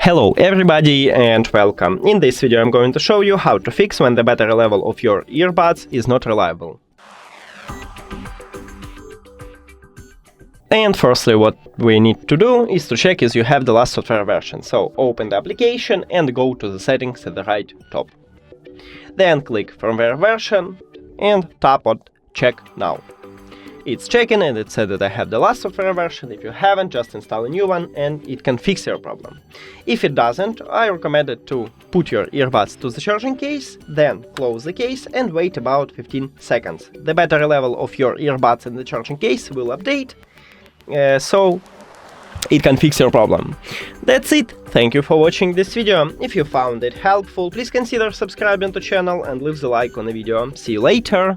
Hello everybody and welcome. In this video I'm going to show you how to fix when the battery level of your earbuds is not reliable. And firstly what we need to do is to check if you have the last software version. So open the application and go to the settings at the right top. Then click firmware version and tap on check now. It's checking and it said that I have the last software version. If you haven't, just install a new one and it can fix your problem. If it doesn't, I recommend it to put your earbuds to the charging case, then close the case and wait about 15 seconds. The battery level of your earbuds in the charging case will update, so it can fix your problem. That's it. Thank you for watching this video. If you found it helpful, please consider subscribing to the channel and leave the like on the video. See you later.